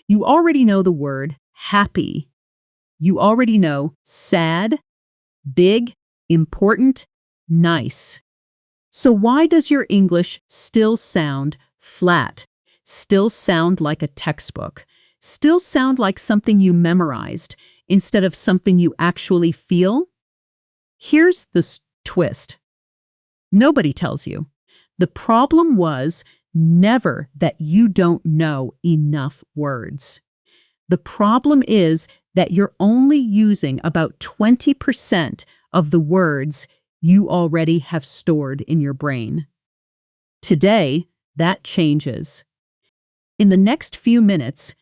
You already know the word happy. You already know sad, big, important, nice. So why does your English still sound flat, still sound like a textbook, still sound like something you memorized instead of something you actually feel? Here's the twist. Nobody tells you. The problem was never that you don't know enough words. The problem is that you're only using about 20% of the words you already have stored in your brain. Today, that changes. In the next few minutes,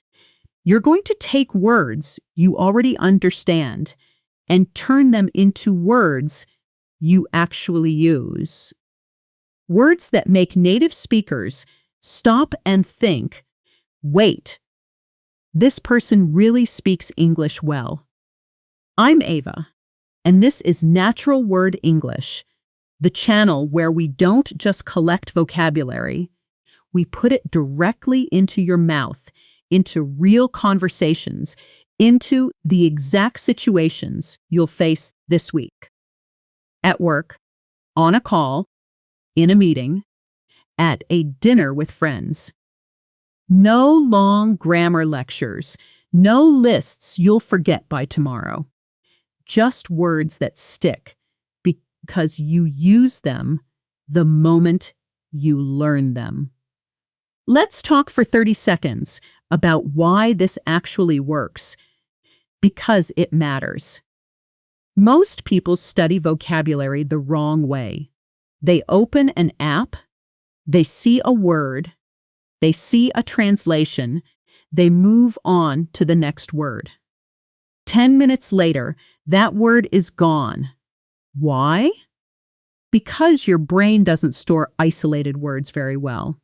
you're going to take words you already understand and turn them into words you actually use. Words that make native speakers stop and think, wait, this person really speaks English well. I'm Ava, and this is Natural Word English, the channel where we don't just collect vocabulary, we put it directly into your mouth, into real conversations, into the exact situations you'll face this week. At work, on a call, in a meeting, at a dinner with friends. No long grammar lectures, no lists you'll forget by tomorrow. Just words that stick because you use them the moment you learn them. Let's talk for 30 seconds about why this actually works, because it matters. Most people study vocabulary the wrong way. They open an app, they see a word, they see a translation, they move on to the next word. 10 minutes later, that word is gone. Why? Because your brain doesn't store isolated words very well.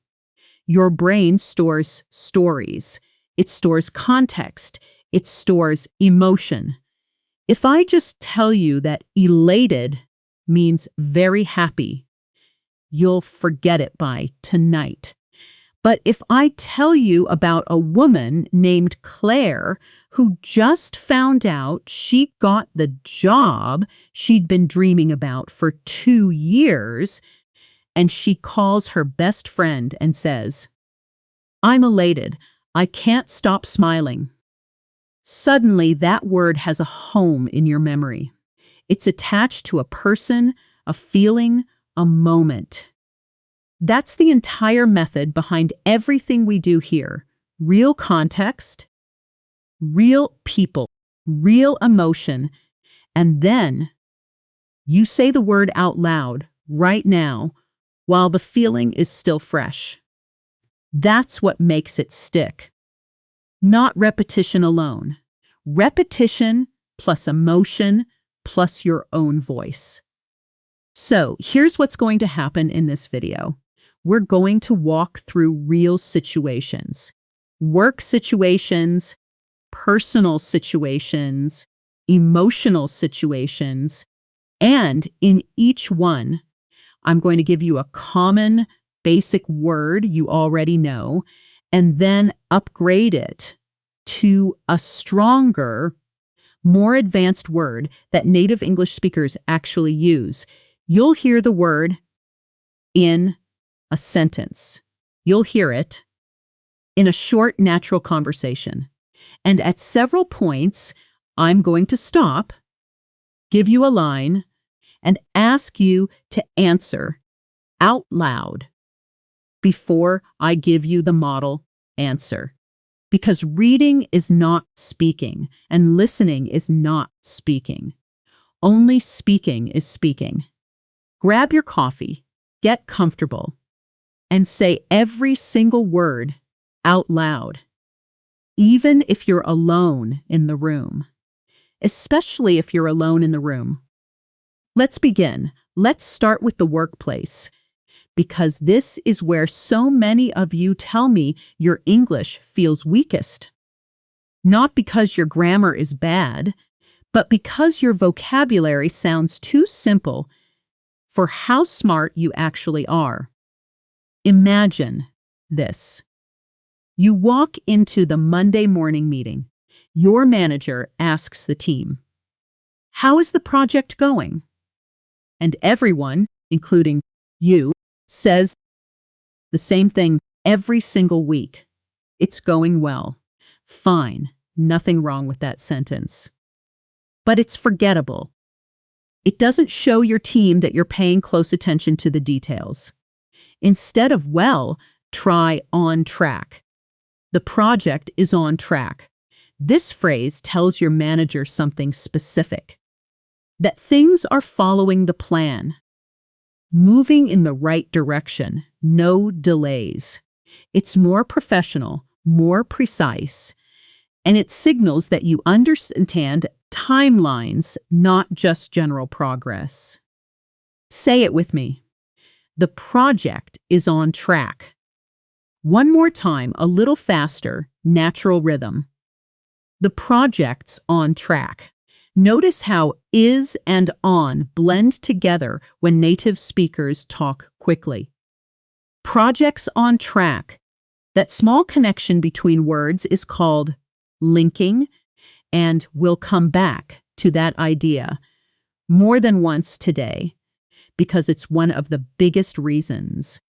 Your brain stores stories. It stores context. It stores emotion. If I just tell you that elated means very happy, you'll forget it by tonight. But if I tell you about a woman named Claire who just found out she got the job she'd been dreaming about for 2 years, and she calls her best friend and says, "I'm elated. I can't stop smiling." Suddenly, that word has a home in your memory. It's attached to a person, a feeling, a moment. That's the entire method behind everything we do here. Real context, real people, real emotion, and then you say the word out loud right now while the feeling is still fresh. That's what makes it stick. Not repetition alone. Repetition plus emotion plus your own voice. So here's what's going to happen in this video. We're going to walk through real situations, work situations, personal situations, emotional situations, and in each one, I'm going to give you a common basic word you already know, and then upgrade it to a stronger, more advanced word that native English speakers actually use. You'll hear the word in a sentence. You'll hear it in a short, natural conversation. And at several points, I'm going to stop, give you a line, and ask you to answer out loud before I give you the model answer. Because reading is not speaking, and listening is not speaking. Only speaking is speaking. Grab your coffee, get comfortable, and say every single word out loud, even if you're alone in the room, especially if you're alone in the room. Let's begin. Let's start with the workplace, because this is where so many of you tell me your English feels weakest. Not because your grammar is bad, but because your vocabulary sounds too simple for how smart you actually are. Imagine this. You walk into the Monday morning meeting. Your manager asks the team, "How is the project going?" And everyone, including you, says the same thing every single week. "It's going well." Fine, nothing wrong with that sentence. But it's forgettable. It doesn't show your team that you're paying close attention to the details. Instead of well, try on track. The project is on track. This phrase tells your manager something specific. That things are following the plan. Moving in the right direction, no delays. It's more professional, more precise, and it signals that you understand timelines, not just general progress. Say it with me. The project is on track. One more time, a little faster, natural rhythm. The project's on track. Notice how is and on blend together when native speakers talk quickly. Project's on track. That small connection between words is called linking, and we'll come back to that idea more than once today because it's one of the biggest reasons.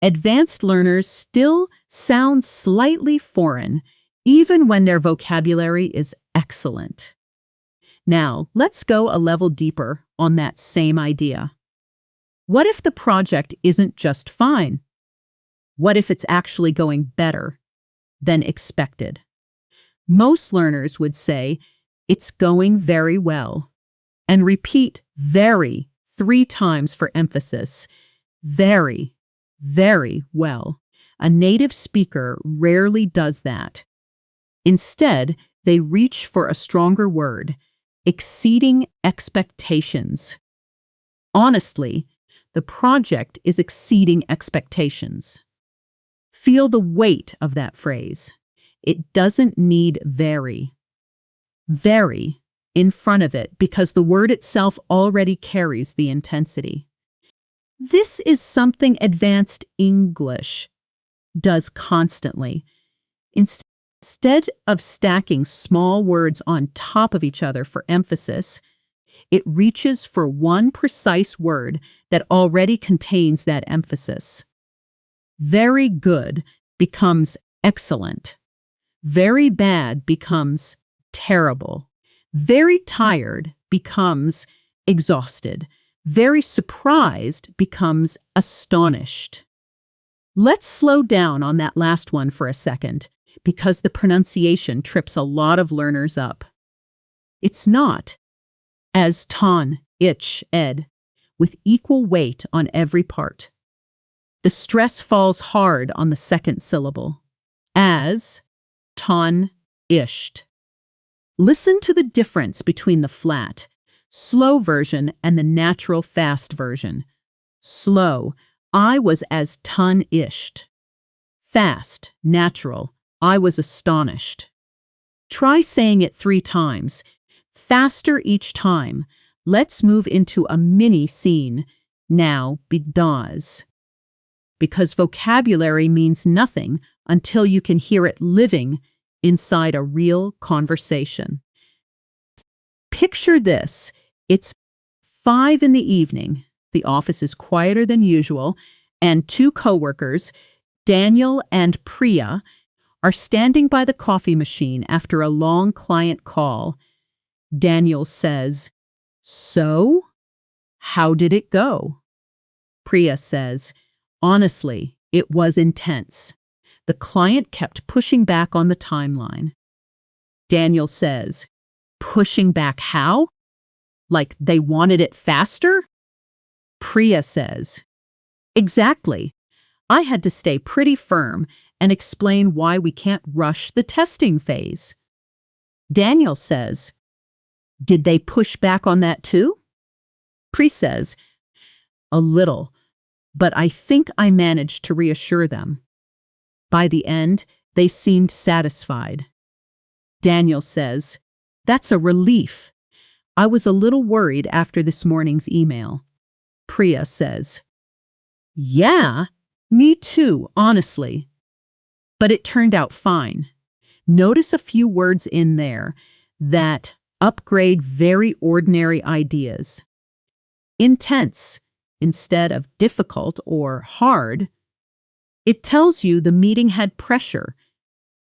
Advanced learners still sound slightly foreign, even when their vocabulary is excellent. Now, let's go a level deeper on that same idea. What if the project isn't just fine? What if it's actually going better than expected? Most learners would say, "It's going very well," and repeat very 3 times for emphasis. Very, very well. A native speaker rarely does that. Instead, they reach for a stronger word, exceeding expectations. Honestly, the project is exceeding expectations. Feel the weight of that phrase. It doesn't need very. Very in front of it because the word itself already carries the intensity. This is something advanced English does constantly. Instead of stacking small words on top of each other for emphasis, it reaches for one precise word that already contains that emphasis. Very good becomes excellent. Very bad becomes terrible. Very tired becomes exhausted. Very surprised becomes astonished. Let's slow down on that last one for a second, because the pronunciation trips a lot of learners up. It's not as ton, ich, ed, with equal weight on every part. The stress falls hard on the second syllable. As, ton, ished. Listen to the difference between the flat, slow version and the natural fast version. Slow, I was as ton-ished. Fast, natural, I was astonished. Try saying it 3 times. Faster each time. Let's move into a mini scene. Now, because vocabulary means nothing until you can hear it living inside a real conversation. Picture this. It's 5 in the evening. The office is quieter than usual, and 2 coworkers, Daniel and Priya, are standing by the coffee machine after a long client call. Daniel says, "So, how did it go?" Priya says, "Honestly, it was intense. The client kept pushing back on the timeline." Daniel says, "Pushing back how? Like they wanted it faster?" Priya says, "Exactly. I had to stay pretty firm and explain why we can't rush the testing phase." Daniel says, "Did they push back on that too?" Priya says, "A little, but I think I managed to reassure them." By the end, they seemed satisfied. Daniel says, "That's a relief. I was a little worried after this morning's email." Priya says, "Yeah, me too, honestly." but it turned out fine. Notice a few words in there that upgrade very ordinary ideas. Intense instead of difficult or hard. It tells you the meeting had pressure,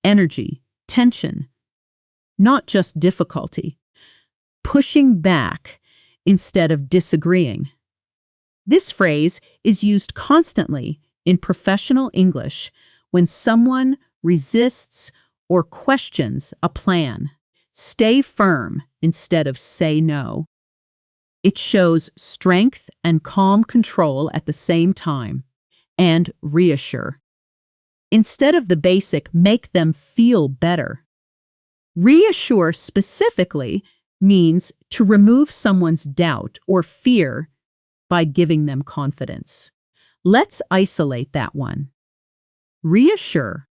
energy, tension, not just difficulty. Pushing back instead of disagreeing. This phrase is used constantly in professional English when someone resists or questions a plan. Stay firm instead of say no. It shows strength and calm control at the same time. And reassure. Instead of the basic make them feel better. Reassure specifically means to remove someone's doubt or fear by giving them confidence. Let's isolate that one. Reassure.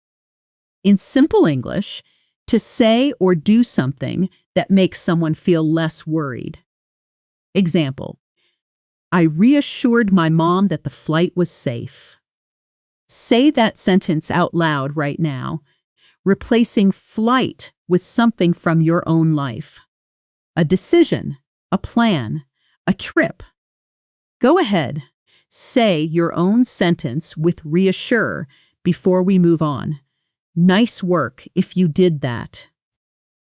In simple English, to say or do something that makes someone feel less worried. Example, I reassured my mom that the flight was safe. Say that sentence out loud right now, replacing flight with something from your own life. A decision, a plan, a trip. Go ahead, say your own sentence with reassure before we move on. Nice work if you did that.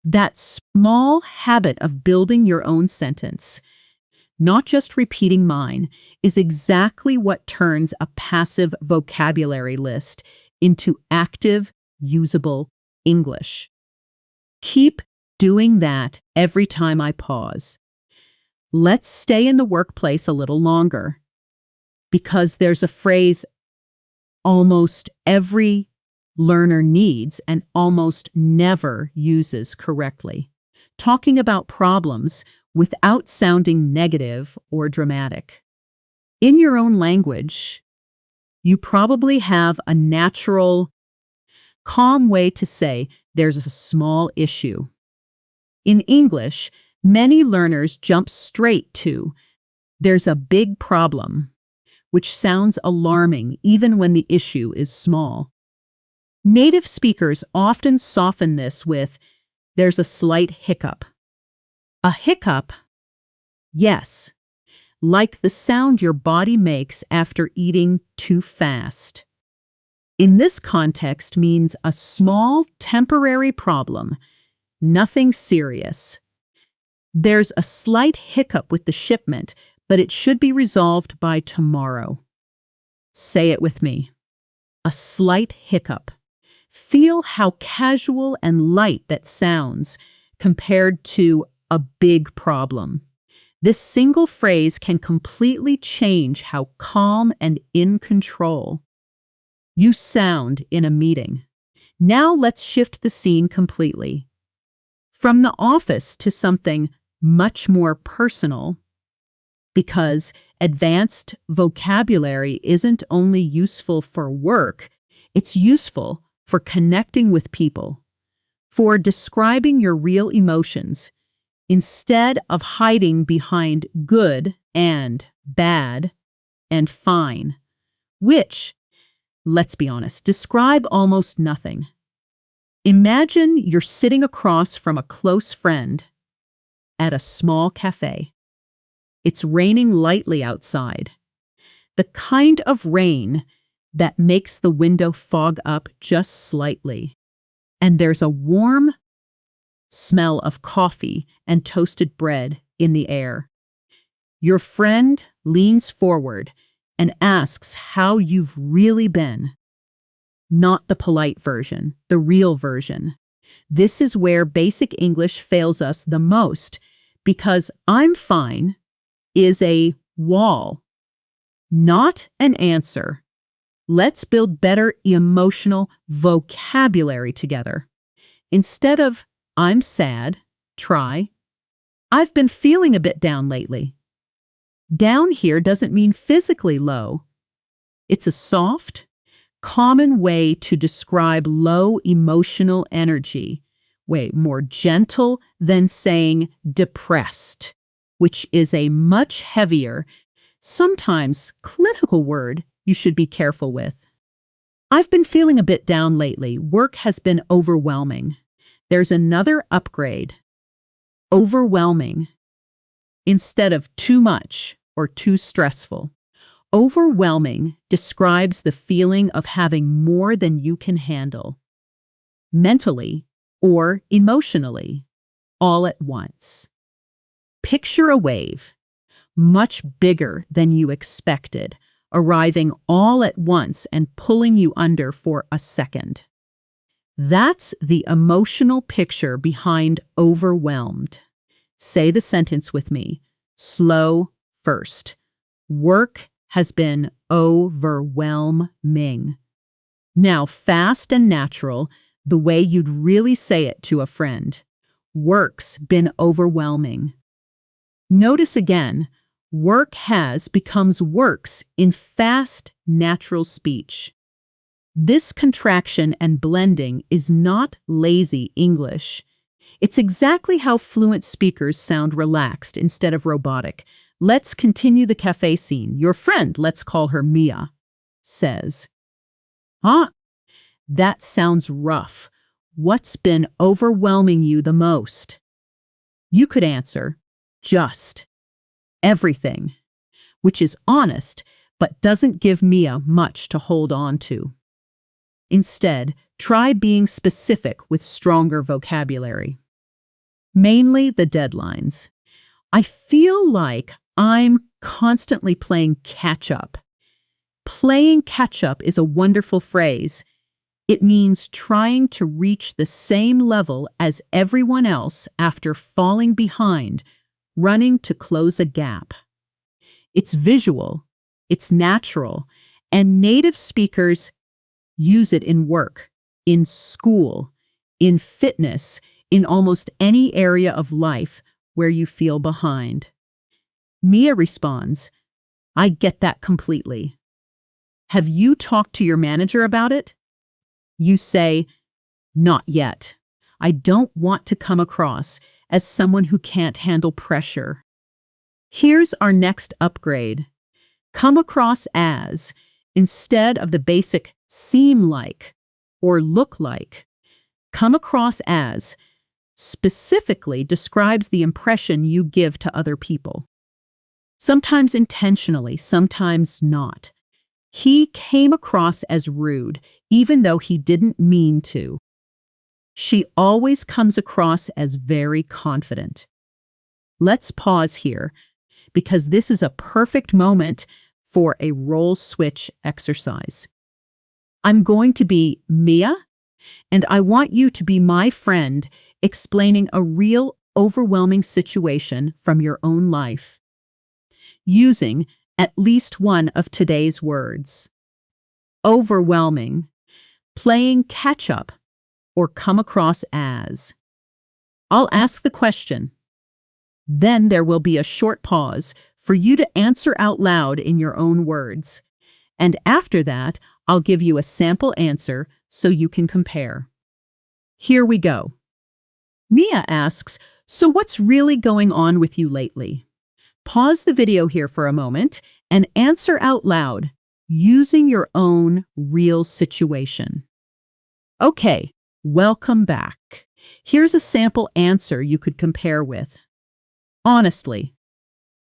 That small habit of building your own sentence, not just repeating mine, is exactly what turns a passive vocabulary list into active, usable English. Keep doing that every time I pause. Let's stay in the workplace a little longer, because there's a phrase almost every learner needs and almost never uses correctly. Talking about problems without sounding negative or dramatic. In your own language, you probably have a natural, calm way to say there's a small issue. In English, many learners jump straight to there's a big problem, which sounds alarming even when the issue is small. Native speakers often soften this with there's a slight hiccup. A hiccup, yes, like the sound your body makes after eating too fast. In this context means a small temporary problem, nothing serious. There's a slight hiccup with the shipment, but it should be resolved by tomorrow. Say it with me. A slight hiccup. Feel how casual and light that sounds compared to a big problem. This single phrase can completely change how calm and in control you sound in a meeting. Now let's shift the scene completely. From the office to something much more personal, because advanced vocabulary isn't only useful for work, it's useful for connecting with people, for describing your real emotions, instead of hiding behind good and bad and fine, which, let's be honest, describe almost nothing. Imagine you're sitting across from a close friend at a small cafe. It's raining lightly outside, the kind of rain that makes the window fog up just slightly, and there's a warm smell of coffee and toasted bread in the air. Your friend leans forward and asks how you've really been. Not the polite version, the real version. This is where basic English fails us the most, because I'm fine is a wall, not an answer. Let's build better emotional vocabulary together. Instead of I'm sad, try I've been feeling a bit down lately. Down here doesn't mean physically low. It's a soft, common way to describe low emotional energy, way more gentle than saying depressed, which is a much heavier, sometimes clinical word you should be careful with. I've been feeling a bit down lately. Work has been overwhelming. There's another upgrade. Overwhelming. Instead of too much or too stressful. Overwhelming describes the feeling of having more than you can handle. Mentally or emotionally, all at once. Picture a wave, much bigger than you expected, arriving all at once and pulling you under for a second. That's the emotional picture behind overwhelmed. Say the sentence with me. Slow first. Work has been overwhelming. Now, fast and natural, the way you'd really say it to a friend. Work's been overwhelming. Notice again, work has becomes works in fast, natural speech. This contraction and blending is not lazy English. It's exactly how fluent speakers sound relaxed instead of robotic. Let's continue the cafe scene. Your friend, let's call her Mia, says, that sounds rough. What's been overwhelming you the most? You could answer, just everything, which is honest, but doesn't give Mia much to hold on to. Instead, try being specific with stronger vocabulary. Mainly the deadlines. I feel like I'm constantly playing catch-up. Playing catch-up is a wonderful phrase. It means trying to reach the same level as everyone else after falling behind, running to close a gap. It's visual, it's natural, and native speakers use it in work, in school, in fitness, in almost any area of life where you feel behind. Mia responds, I get that completely. Have you talked to your manager about it? You say, not yet. I don't want to come across as someone who can't handle pressure. Here's our next upgrade. Come across as, instead of the basic seem like or look like, come across as specifically describes the impression you give to other people. Sometimes intentionally, sometimes not. He came across as rude, even though he didn't mean to. She always comes across as very confident. Let's pause here, because this is a perfect moment for a role switch exercise. I'm going to be Mia, and I want you to be my friend explaining a real overwhelming situation from your own life, using at least one of today's words. Overwhelming, playing catch-up, or come across as. I'll ask the question. Then there will be a short pause for you to answer out loud in your own words. And after that, I'll give you a sample answer so you can compare. Here we go. Mia asks, so what's really going on with you lately? Pause the video here for a moment and answer out loud, using your own real situation. Okay, welcome back. Here's a sample answer you could compare with. Honestly,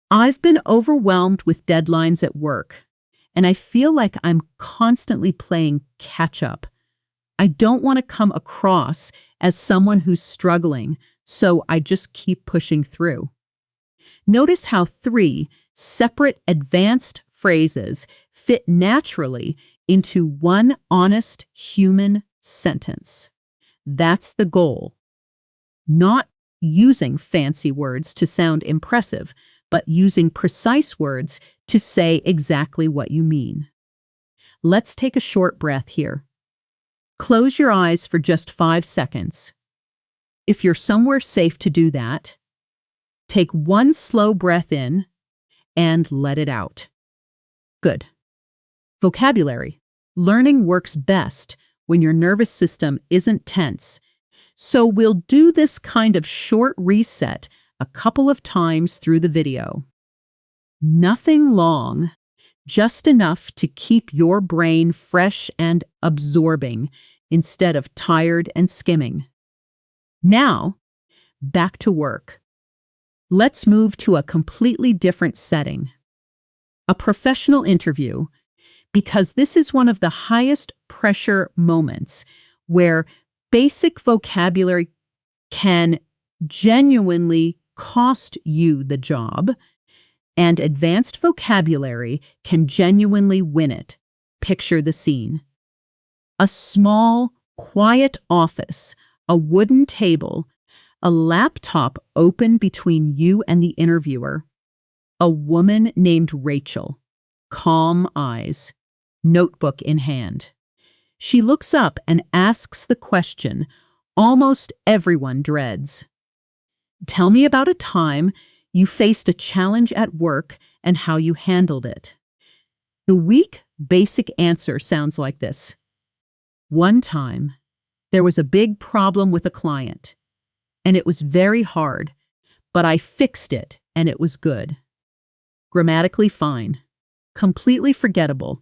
I've been overwhelmed with deadlines at work, and I feel like I'm constantly playing catch-up. I don't want to come across as someone who's struggling, so I just keep pushing through. Notice how 3 separate advanced phrases fit naturally into one honest human sentence. That's the goal. Not using fancy words to sound impressive, but using precise words to say exactly what you mean. Let's take a short breath here. Close your eyes for just 5 seconds. If you're somewhere safe to do that, take one slow breath in and let it out. Good. Vocabulary. Learning works best when your nervous system isn't tense. So we'll do this kind of short reset a couple of times through the video. Nothing long, just enough to keep your brain fresh and absorbing instead of tired and skimming. Now, back to work. Let's move to a completely different setting. A professional interview, because this is one of the highest pressure moments where basic vocabulary can genuinely cost you the job, and advanced vocabulary can genuinely win it. Picture the scene. A small, quiet office, a wooden table, a laptop open between you and the interviewer, a woman named Rachel, calm eyes, notebook in hand. She looks up and asks the question almost everyone dreads. Tell me about a time you faced a challenge at work and how you handled it. The weak, basic answer sounds like this. One time, there was a big problem with a client, and it was very hard, but I fixed it and it was good. Grammatically fine, completely forgettable.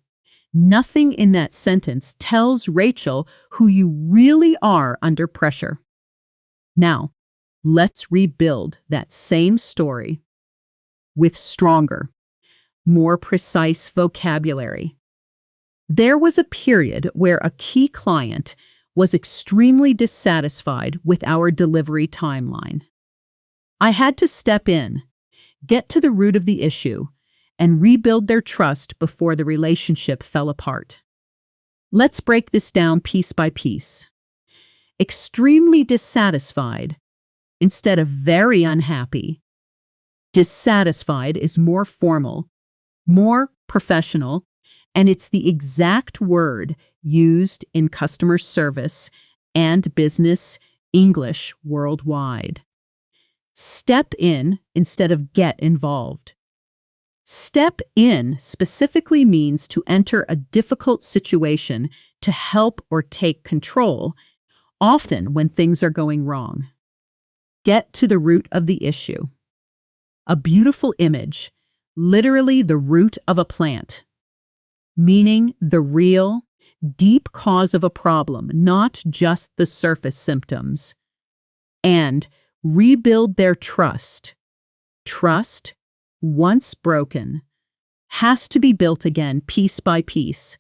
Nothing in that sentence tells Rachel who you really are under pressure. Now, let's rebuild that same story with stronger, more precise vocabulary. There was a period where a key client was extremely dissatisfied with our delivery timeline. I had to step in, get to the root of the issue, and rebuild their trust before the relationship fell apart. Let's break this down piece by piece. Extremely dissatisfied instead of very unhappy. Dissatisfied is more formal, more professional, and it's the exact word used in customer service and business English worldwide. Step in instead of get involved. Step in specifically means to enter a difficult situation to help or take control, often when things are going wrong. Get to the root of the issue. A beautiful image, literally the root of a plant, meaning the real, deep cause of a problem, not just the surface symptoms. And rebuild their trust. Trust, once broken, has to be built again piece by piece,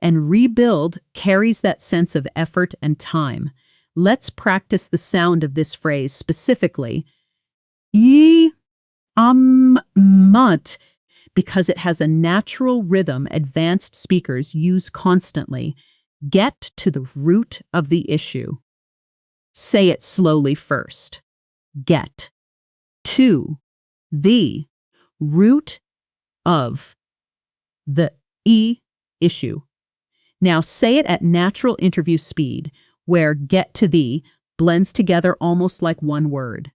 and rebuild carries that sense of effort and time. Let's practice the sound of this phrase specifically. Mut, because it has a natural rhythm advanced speakers use constantly. Get to the root of the issue. Say it slowly first. Get to the root of the issue. Now say it at natural interview speed, where get to the blends together almost like one word.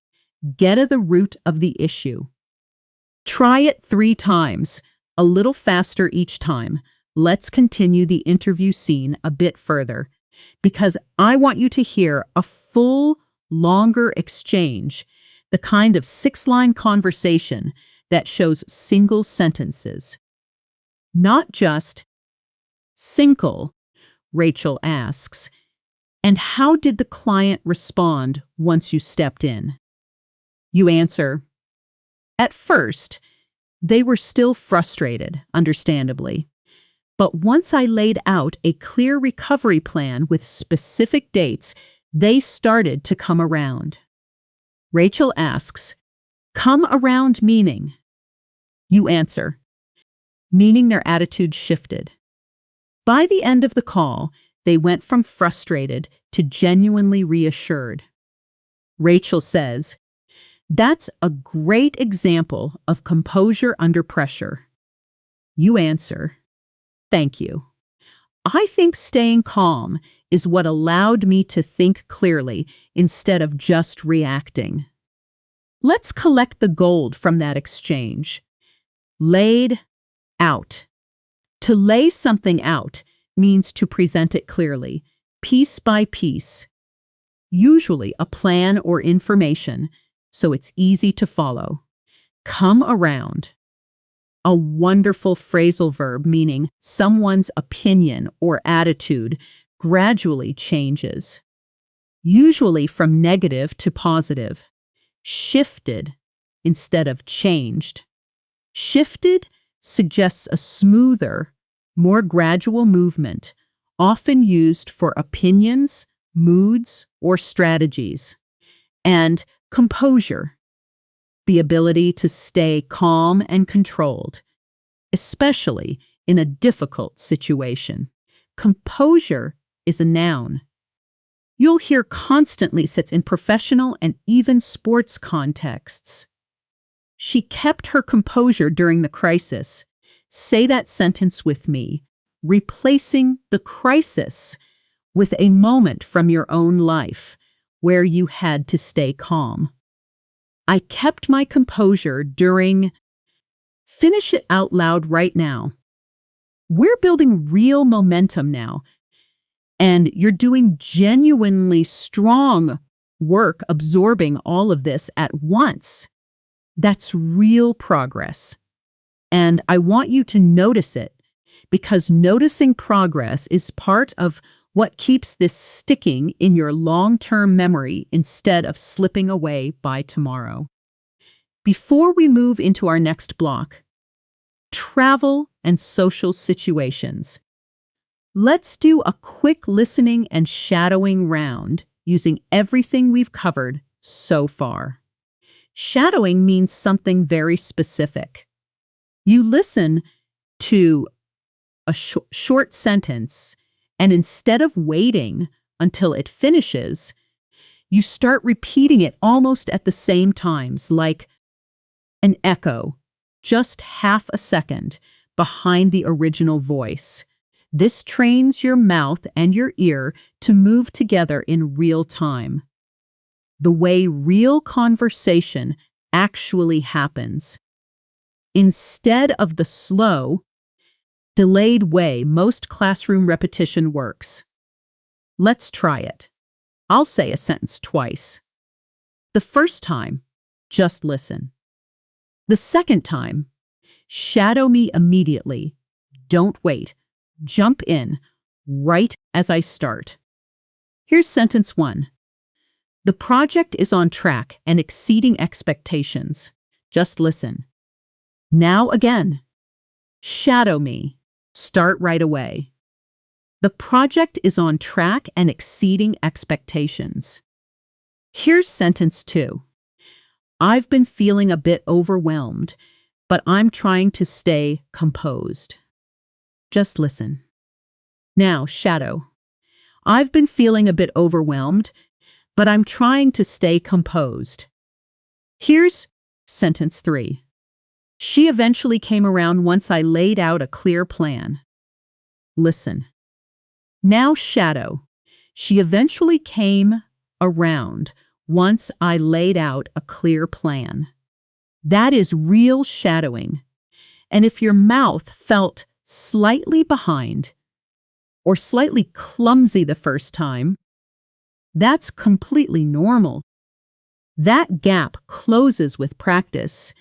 Get to the root of the issue. Try it 3 times, a little faster each time. Let's continue the interview scene a bit further, because I want you to hear a full, longer exchange, the kind of 6-line conversation that shows single sentences. Not just single, Rachel asks. And how did the client respond once you stepped in? You answer, at first, they were still frustrated, understandably. But once I laid out a clear recovery plan with specific dates, they started to come around. Rachel asks, come around meaning? You answer, meaning their attitude shifted. By the end of the call, they went from frustrated to genuinely reassured. Rachel says, that's a great example of composure under pressure. You answer, thank you. I think staying calm is what allowed me to think clearly instead of just reacting. Let's collect the gold from that exchange. Laid out. To lay something out means to present it clearly, piece by piece, usually a plan or information, so it's easy to follow. Come around. a wonderful phrasal verb meaning someone's opinion or attitude gradually changes, usually from negative to positive. Shifted instead of changed. Shifted suggests a smoother, more gradual movement, often used for opinions, moods, or strategies. And composure, the ability to stay calm and controlled, especially in a difficult situation. Composure is a noun. You'll hear constantly sits in professional and even sports contexts. She kept her composure during the crisis. Say that sentence with me, replacing the crisis with a moment from your own life where you had to stay calm. I kept my composure during... Finish it out loud right now. We're building real momentum now, and you're doing genuinely strong work absorbing all of this at once. That's real progress. And I want you to notice it, because noticing progress is part of what keeps this sticking in your long-term memory instead of slipping away by tomorrow. Before we move into our next block, travel and social situations. Let's do a quick listening and shadowing round using everything we've covered so far. Shadowing means something very specific. You listen to a short sentence, and instead of waiting until it finishes, you start repeating it almost at the same times, like an echo, just half a second behind the original voice. This trains your mouth and your ear to move together in real time, the way real conversation actually happens, instead of the slow, delayed way most classroom repetition works. Let's try it. I'll say a sentence twice. The first time, just listen. The second time, shadow me immediately. Don't wait. Jump in right as I start. Here's sentence 1. The project is on track and exceeding expectations. Just listen. Now again. Shadow me. Start right away. The project is on track and exceeding expectations. Here's sentence 2. I've been feeling a bit overwhelmed, but I'm trying to stay composed. Just listen. Now, shadow. I've been feeling a bit overwhelmed, but I'm trying to stay composed. Here's sentence 3. She eventually came around once I laid out a clear plan. Listen. Now, shadow. She eventually came around once I laid out a clear plan. That is real shadowing. And if your mouth felt slightly behind or slightly clumsy the first time, that's completely normal. That gap closes with practice,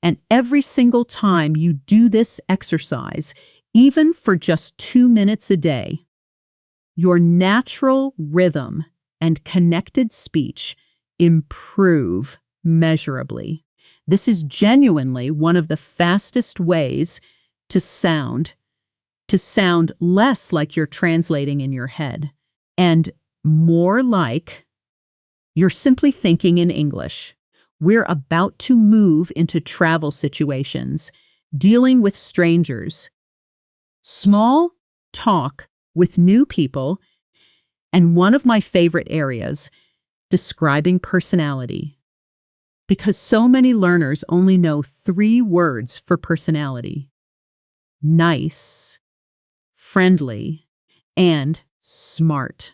and every single time you do this exercise, even for just 2 minutes a day, your natural rhythm and connected speech improve measurably. This is genuinely one of the fastest ways to sound less like you're translating in your head and more like you're simply thinking in English. We're about to move into travel situations, dealing with strangers, small talk with new people, and one of my favorite areas, describing personality. Because so many learners only know 3 words for personality: nice, friendly, and smart.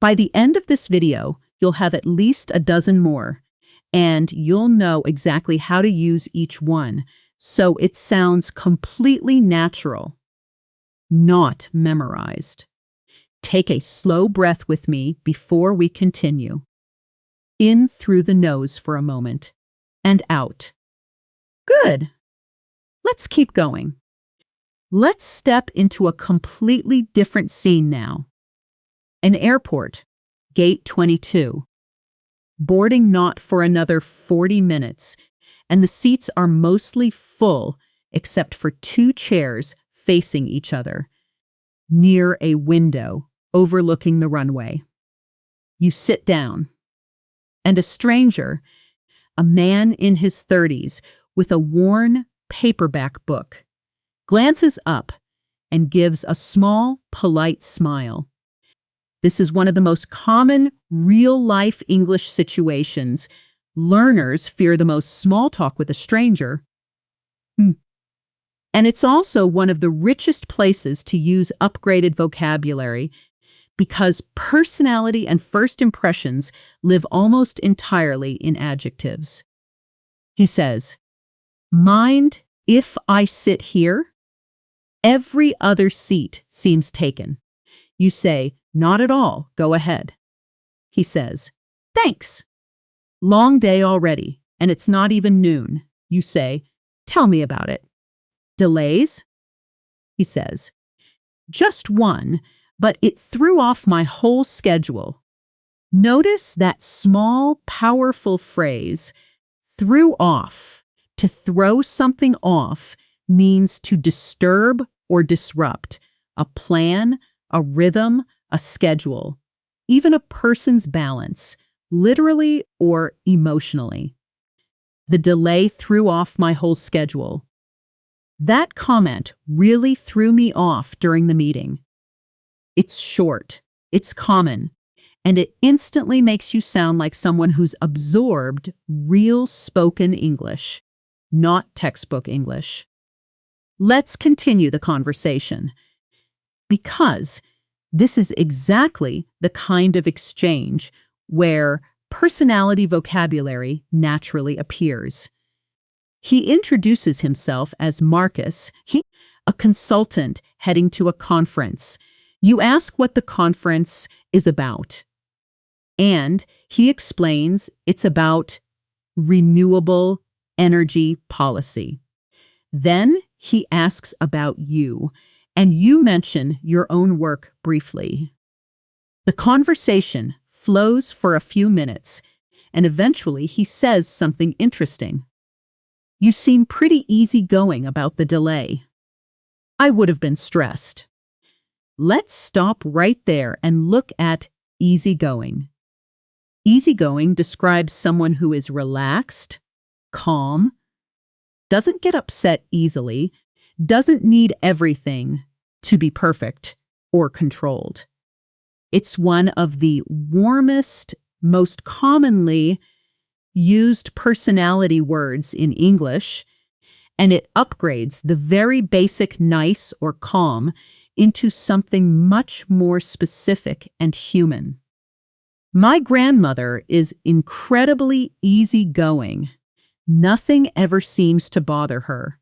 By the end of this video, you'll have at least a dozen more, and you'll know exactly how to use each one, so it sounds completely natural, not memorized. Take a slow breath with me before we continue. In through the nose for a moment, and out. Good. Let's keep going. Let's step into a completely different scene now. An airport, gate 22. Boarding not for another 40 minutes, and the seats are mostly full except for two chairs facing each other, near a window overlooking the runway. You sit down, and a stranger, a man in his 30s with a worn paperback book, glances up and gives a small, polite smile. This is one of the most common real-life English situations. Learners fear the most small talk with a stranger. And it's also one of the richest places to use upgraded vocabulary because personality and first impressions live almost entirely in adjectives. He says, "Mind if I sit here? Every other seat seems taken." You say, "Not at all, go ahead." He says, "Thanks. Long day already, and it's not even noon." You say, "Tell me about it." "Delays?" He says, "Just one, but it threw off my whole schedule." Notice that small, powerful phrase, threw off. To throw something off means to disturb or disrupt a plan, a rhythm, a schedule, even a person's balance, literally or emotionally. The delay threw off my whole schedule. That comment really threw me off during the meeting. It's short, it's common, and it instantly makes you sound like someone who's absorbed real spoken English, not textbook English. Let's continue the conversation, because this is exactly the kind of exchange where personality vocabulary naturally appears. He introduces himself as Marcus, a consultant heading to a conference. You ask what the conference is about, and he explains it's about renewable energy policy. Then he asks about you, and you mention your own work briefly. The conversation flows for a few minutes, and eventually he says something interesting. "You seem pretty easygoing about the delay." I would have been stressed. Let's stop right there and look at easygoing. Easygoing describes someone who is relaxed, calm, doesn't get upset easily, doesn't need everything to be perfect or controlled. It's one of the warmest, most commonly used personality words in English, and it upgrades the very basic nice or calm into something much more specific and human. My grandmother is incredibly easygoing. Nothing ever seems to bother her.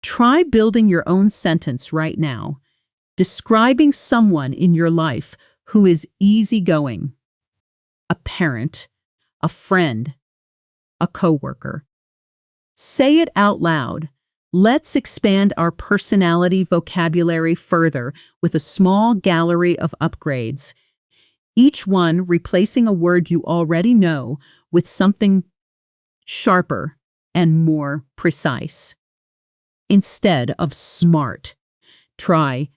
Try building your own sentence right now, describing someone in your life who is easygoing. A parent, a friend, a coworker. Say it out loud. Let's expand our personality vocabulary further with a small gallery of upgrades, each one replacing a word you already know with something sharper and more precise. Instead of smart, try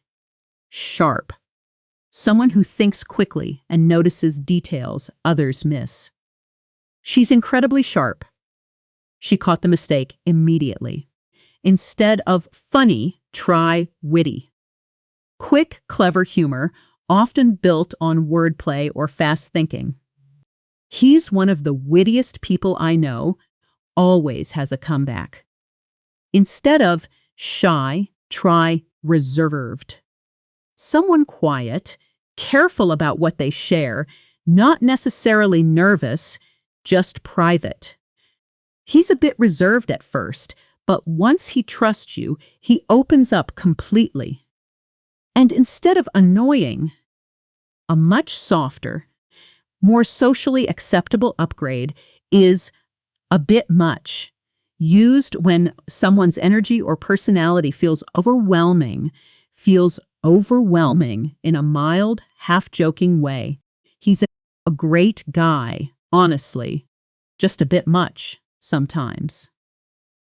sharp. Someone who thinks quickly and notices details others miss. She's incredibly sharp. She caught the mistake immediately. Instead of funny, try witty. Quick, clever humor, often built on wordplay or fast thinking. He's one of the wittiest people I know, always has a comeback. Instead of shy, try reserved. Someone quiet, careful about what they share, not necessarily nervous, just private. He's a bit reserved at first, but once he trusts you, he opens up completely. And instead of annoying, a much softer, more socially acceptable upgrade is a bit much. used when someone's energy or personality feels overwhelming in a mild, half-joking way. He's a great guy, honestly. Just a bit much, sometimes.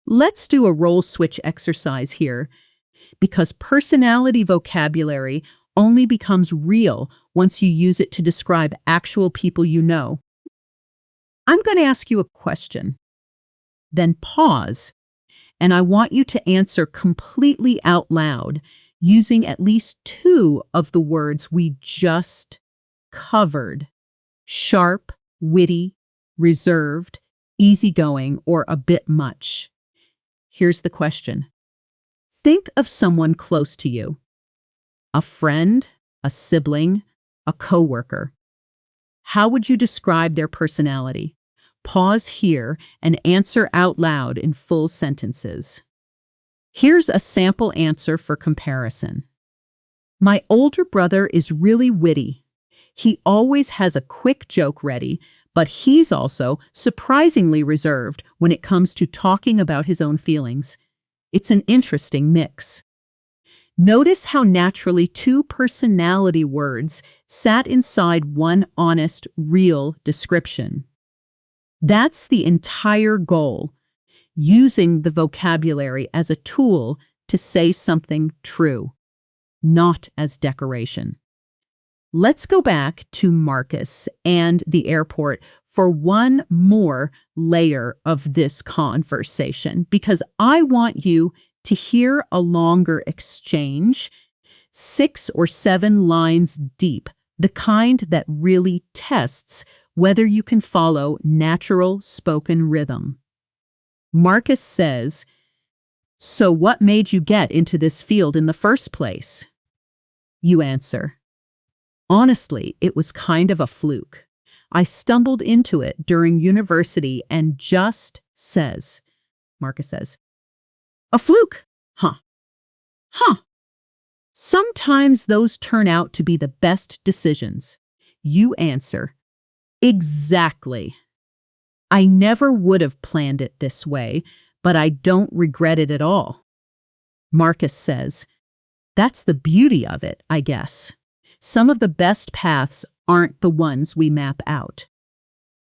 Let's do a role switch exercise here, because personality vocabulary only becomes real once you use it to describe actual people you know. I'm going to ask you a question, then pause, and I want you to answer completely out loud using at least two of the words we just covered: sharp, witty, reserved, easygoing, or a bit much. Here's the question. Think of someone close to you: a friend, a sibling, a coworker. How would you describe their personality? Pause here and answer out loud in full sentences. Here's a sample answer for comparison. My older brother is really witty. He always has a quick joke ready, but he's also surprisingly reserved when it comes to talking about his own feelings. It's an interesting mix. Notice how naturally two personality words sat inside one honest, real description. That's the entire goal, using the vocabulary as a tool to say something true, not as decoration. Let's go back to Marcus and the airport for one more layer of this conversation, because I want you to hear a longer exchange, 6 or 7 lines deep, the kind that really tests whether you can follow natural spoken rhythm. Marcus says, "So what made you get into this field in the first place?" You answer, "Honestly, it was kind of a fluke. I stumbled into it during university and just says," Marcus says, "A fluke, huh? Huh. Sometimes those turn out to be the best decisions." You answer, "Exactly. I never would have planned it this way, but I don't regret it at all." Marcus says, "That's the beauty of it, I guess. Some of the best paths aren't the ones we map out."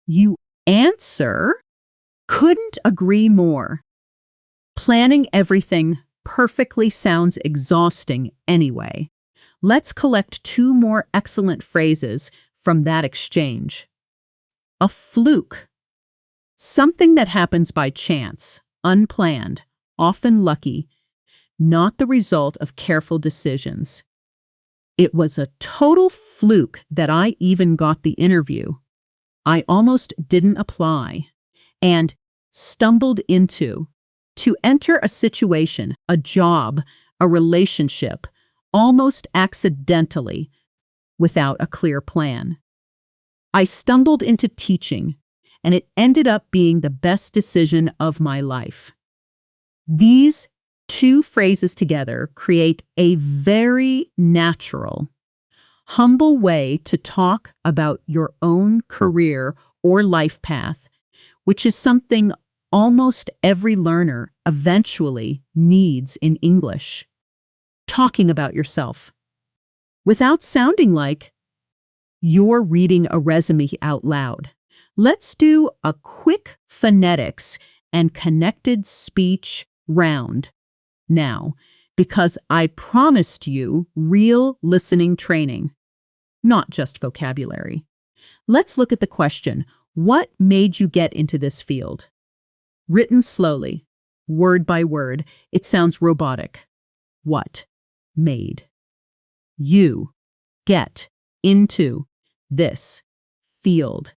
You answer, "Couldn't agree more. Planning everything perfectly sounds exhausting anyway." Let's collect 2 more excellent phrases from that exchange. A fluke. Something that happens by chance, unplanned, often lucky, not the result of careful decisions. "It was a total fluke that I even got the interview. I almost didn't apply." And stumbled into. To enter a situation, a job, a relationship, almost accidentally, without a clear plan. I stumbled into teaching, and it ended up being the best decision of my life. These 2 phrases together create a very natural, humble way to talk about your own career or life path, which is something almost every learner eventually needs in English. Talking about yourself without sounding like you're reading a resume out loud. Let's do a quick phonetics and connected speech round now, because I promised you real listening training, not just vocabulary. Let's look at the question, what made you get into this field? Written slowly, word by word, it sounds robotic. What? Made. You get into this field.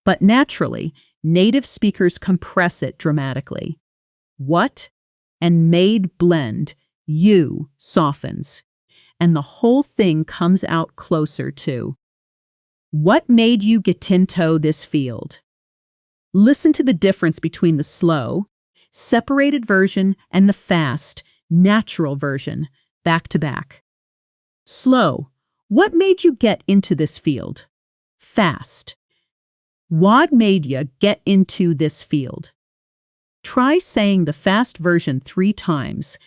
But naturally, native speakers compress it dramatically. What and made blend, you softens, and the whole thing comes out closer to. What made you get into this field? Listen to the difference between the slow, separated version and the fast, natural version, back to back. Slow. What made you get into this field? Fast. What made you get into this field? Try saying the fast version 3 times,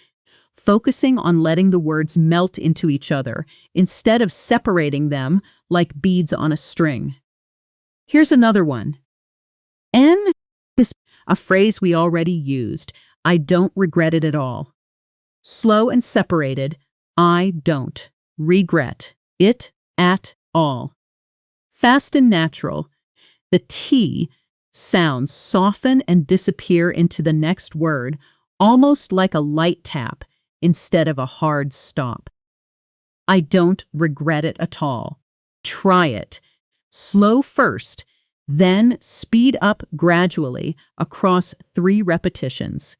focusing on letting the words melt into each other instead of separating them like beads on a string. Here's another one. N is a phrase we already used. I don't regret it at all. Slow and separated. I don't regret it at all. Fast and natural. The T sounds soften and disappear into the next word, almost like a light tap instead of a hard stop. I don't regret it at all. Try it. Slow first, then speed up gradually across 3 repetitions.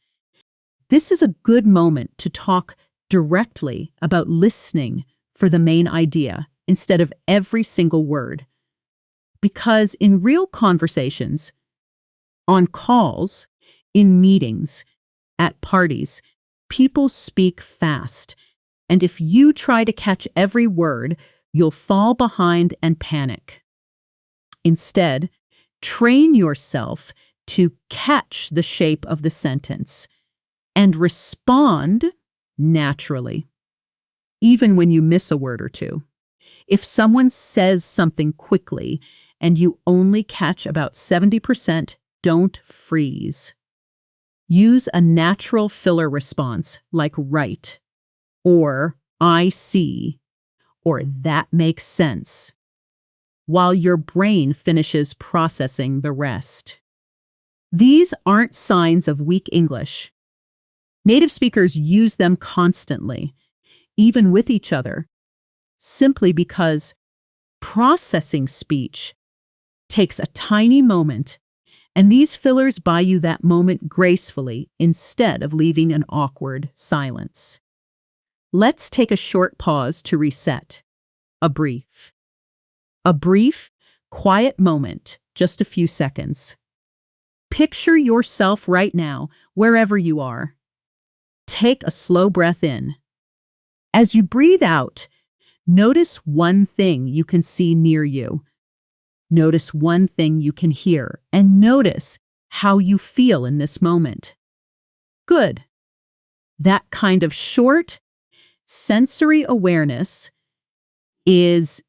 This is a good moment to talk directly about listening for the main idea instead of every single word. Because in real conversations, on calls, in meetings, at parties, people speak fast, and if you try to catch every word, you'll fall behind and panic. Instead, train yourself to catch the shape of the sentence and respond naturally, even when you miss a word or two. If someone says something quickly and you only catch about 70%, don't freeze. Use a natural filler response like right, or I see, or that makes sense, while your brain finishes processing the rest. These aren't signs of weak English. Native speakers use them constantly, even with each other, simply because processing speech takes a tiny moment, and these fillers buy you that moment gracefully instead of leaving an awkward silence. Let's take a short pause to reset. A brief, quiet moment, just a few seconds. Picture yourself right now, wherever you are. Take a slow breath in. As you breathe out, notice one thing you can see near you. Notice one thing you can hear, and notice how you feel in this moment. Good. That kind of short, sensory awareness is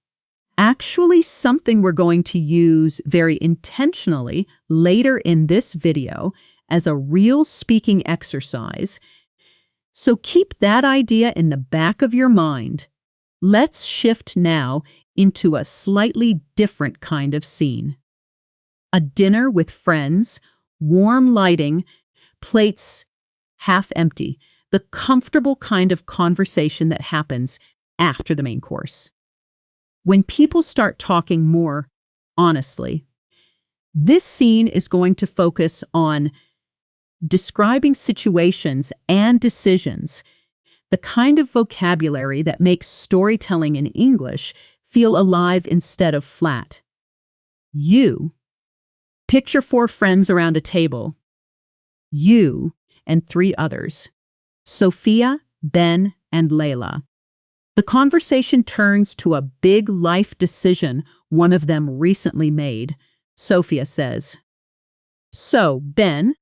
actually something we're going to use very intentionally later in this video as a real speaking exercise. So keep that idea in the back of your mind. Let's shift now into a slightly different kind of scene. A dinner with friends, warm lighting, plates half empty, the comfortable kind of conversation that happens after the main course. When people start talking more honestly, this scene is going to focus on describing situations and decisions, the kind of vocabulary that makes storytelling in English feel alive instead of flat. You picture 4 friends around a table. You and 3 others, Sophia, Ben, and Layla. The conversation turns to a big life decision one of them recently made. Sophia says, "So, Ben,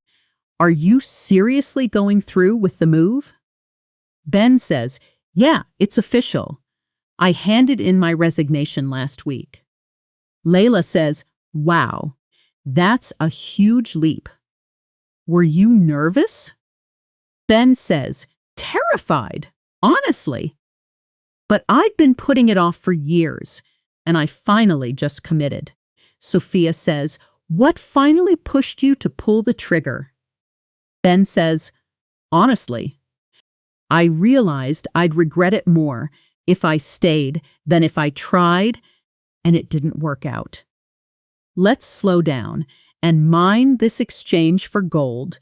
are you seriously going through with the move?" Ben says, "Yeah, it's official. I handed in my resignation last week." Layla says, "Wow, that's a huge leap. Were you nervous?" Ben says, "Terrified, honestly. But I'd been putting it off for years, and I finally just committed." Sophia says, "What finally pushed you to pull the trigger?" Ben says, "Honestly, I realized I'd regret it more if I stayed than if I tried and it didn't work out." Let's slow down and mine this exchange for gold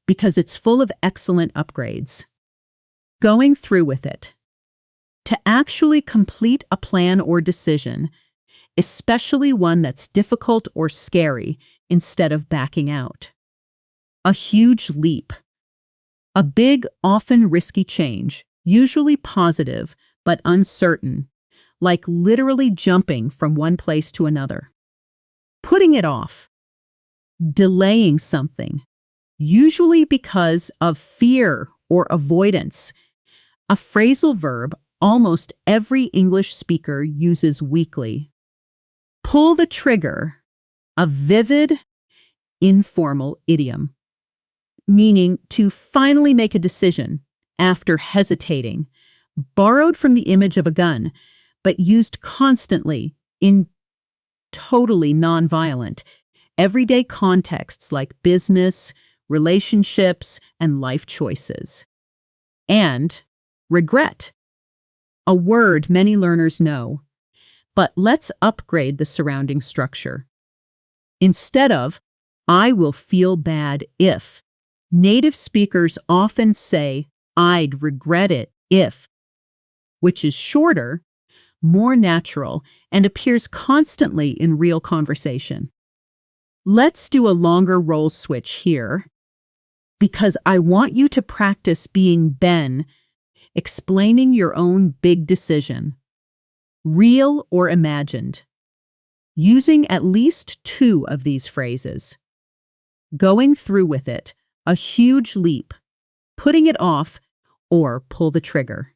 because it's full of excellent upgrades. Going through with it. To actually complete a plan or decision, especially one that's difficult or scary, instead of backing out. A huge leap. A big, often risky change, usually positive but uncertain, like literally jumping from one place to another. Putting it off. Delaying something. usually because of fear or avoidance. A phrasal verb almost every English speaker uses weekly. Pull the trigger, a vivid, informal idiom, meaning to finally make a decision after hesitating, borrowed from the image of a gun, but used constantly in totally nonviolent, everyday contexts like business, relationships, and life choices. And regret, a word many learners know, but let's upgrade the surrounding structure. Instead of, I will feel bad if, native speakers often say, I'd regret it if, which is shorter, more natural, and appears constantly in real conversation. Let's do a longer role switch here, because I want you to practice being Ben, explaining your own big decision, real or imagined, using at least 2 of these phrases. Going through with it, a huge leap, putting it off, or pull the trigger.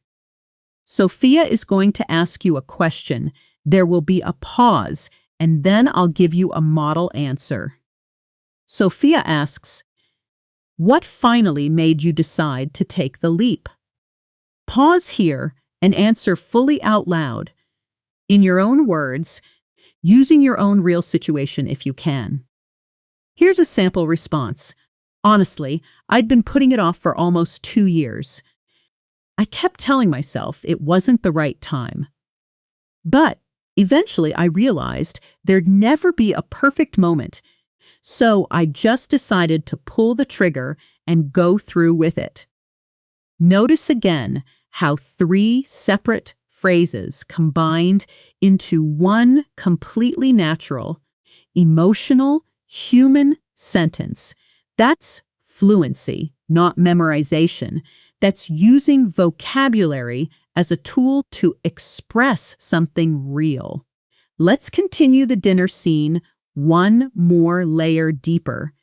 Sophia is going to ask you a question. There will be a pause, and then I'll give you a model answer. Sophia asks, what finally made you decide to take the leap? Pause here and answer fully out loud, in your own words, using your own real situation if you can. Here's a sample response. Honestly, I'd been putting it off for almost 2 years. I kept telling myself it wasn't the right time. But eventually I realized there'd never be a perfect moment, so I just decided to pull the trigger and go through with it. Notice again how 3 separate phrases combined into one completely natural, emotional, human sentence. That's fluency, not memorization. That's using vocabulary as a tool to express something real. Let's continue the dinner scene one more layer deeper,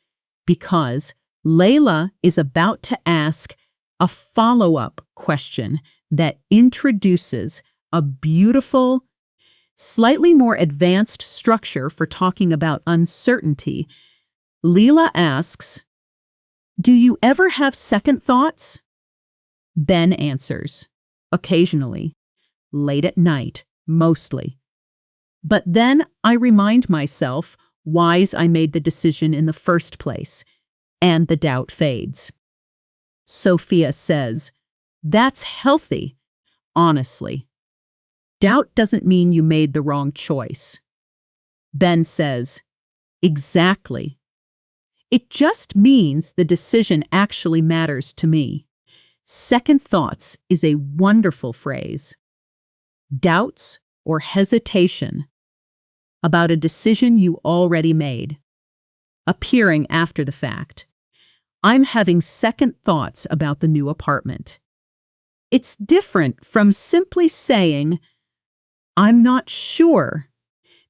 because Layla is about to ask a follow-up question that introduces a beautiful, slightly more advanced structure for talking about uncertainty. Leela asks, do you ever have second thoughts? Ben answers, occasionally, late at night, mostly. But then I remind myself why I made the decision in the first place, and the doubt fades. Sophia says, that's healthy, honestly. Doubt doesn't mean you made the wrong choice. Ben says, exactly. It just means the decision actually matters to me. Second thoughts is a wonderful phrase. Doubts or hesitation about a decision you already made, appearing after the fact. I'm having second thoughts about the new apartment. It's different from simply saying, I'm not sure,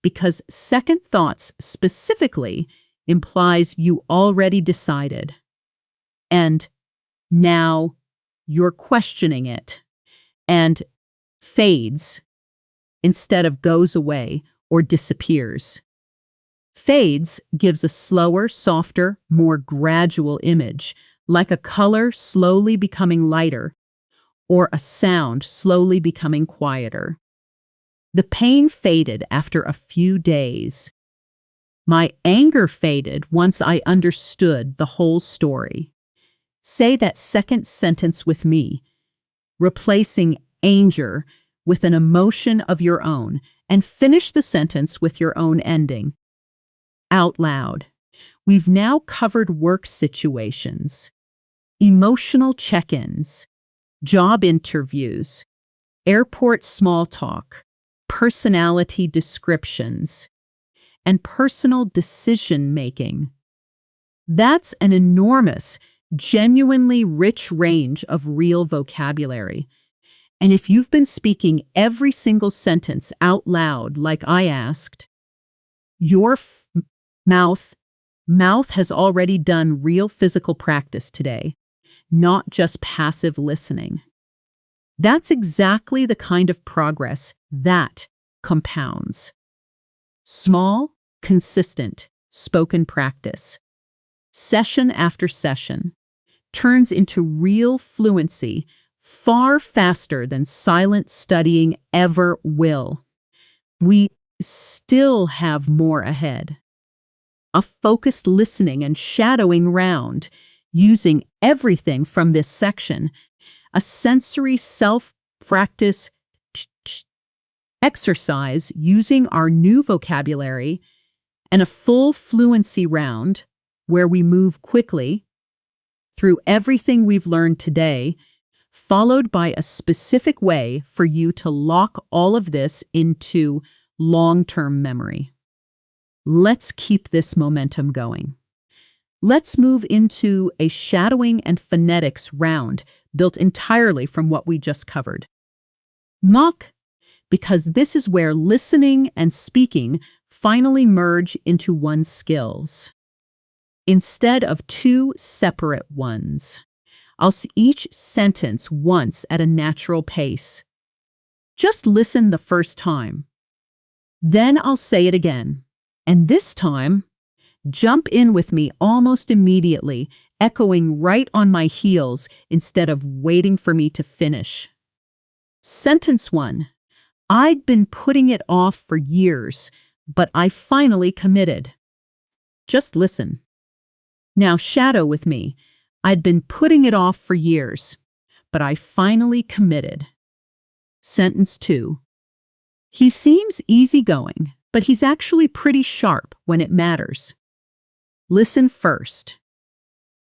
because second thoughts specifically implies you already decided. And now you're questioning it, and fades instead of goes away or disappears. Fades gives a slower, softer, more gradual image, like a color slowly becoming lighter or a sound slowly becoming quieter. The pain faded after a few days. My anger faded once I understood the whole story. Say that second sentence with me, replacing anger with an emotion of your own, and finish the sentence with your own ending. Out loud. We've now covered work situations, emotional check-ins, job interviews, airport small talk, personality descriptions, and personal decision-making. That's an enormous, genuinely rich range of real vocabulary. And if you've been speaking every single sentence out loud like I asked, your mouth Mouth has already done real physical practice today, not just passive listening. That's exactly the kind of progress that compounds. Small, consistent, spoken practice, session after session, turns into real fluency far faster than silent studying ever will. We still have more ahead. A focused listening and shadowing round, using everything from this section, a sensory self-practice exercise using our new vocabulary, and a full fluency round where we move quickly through everything we've learned today, followed by a specific way for you to lock all of this into long-term memory. Let's keep this momentum going. Let's move into a shadowing and phonetics round built entirely from what we just covered. Mock, because this is where listening and speaking finally merge into one skills, instead of two separate ones. I'll see each sentence once at a natural pace. Just listen the first time. Then I'll say it again. And this time, jump in with me almost immediately, echoing right on my heels instead of waiting for me to finish. Sentence 1. I'd been putting it off for years, but I finally committed. Just listen. Now shadow with me. I'd been putting it off for years, but I finally committed. Sentence 2. He seems easygoing, but he's actually pretty sharp when it matters. Listen first.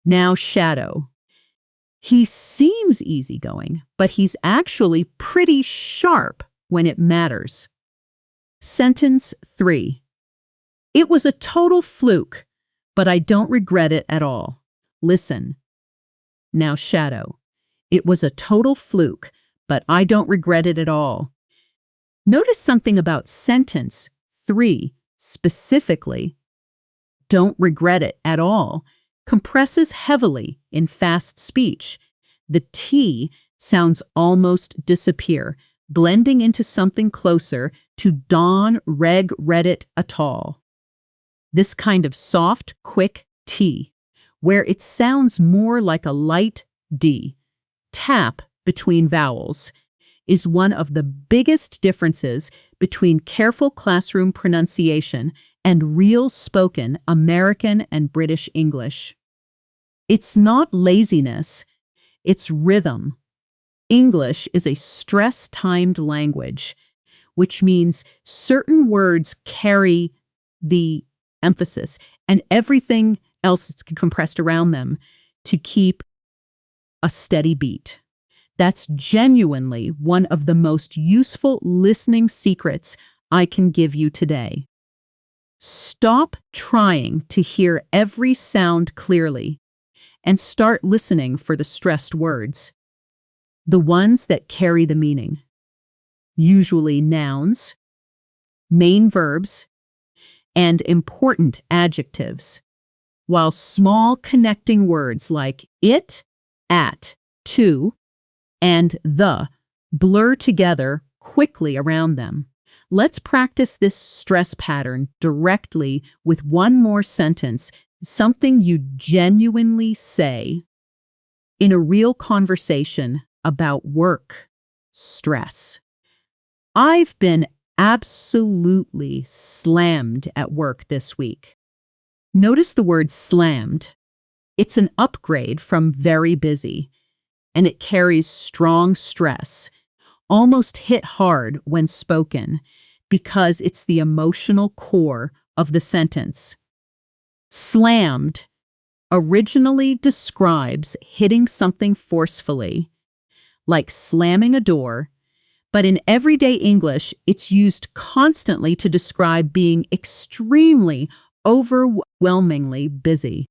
Now shadow. He seems easygoing, but he's actually pretty sharp when it matters. Sentence 3. It was a total fluke, but I don't regret it at all. Listen. Now shadow. It was a total fluke, but I don't regret it at all. Notice something about sentence 3 specifically. Don't regret it at all compresses heavily in fast speech. The T sounds almost disappear, blending into something closer to don't regret it at all. This kind of soft, quick T, where it sounds more like a light D, tap between vowels, is one of the biggest differences between careful classroom pronunciation and real spoken American and British English. It's not laziness, it's rhythm. English is a stress-timed language, which means certain words carry the emphasis and everything else is compressed around them to keep a steady beat. That's genuinely one of the most useful listening secrets I can give you today. Stop trying to hear every sound clearly and start listening for the stressed words, the ones that carry the meaning, usually nouns, main verbs, and important adjectives, while small connecting words like it, at, to, and the blur together quickly around them. Let's practice this stress pattern directly with one more sentence, something you genuinely say in a real conversation about work stress. I've been absolutely slammed at work this week. Notice the word slammed. It's an upgrade from very busy, and it carries strong stress, almost hit hard when spoken, because it's the emotional core of the sentence. Slammed originally describes hitting something forcefully, like slamming a door, but in everyday English, it's used constantly to describe being extremely, overwhelmingly busy.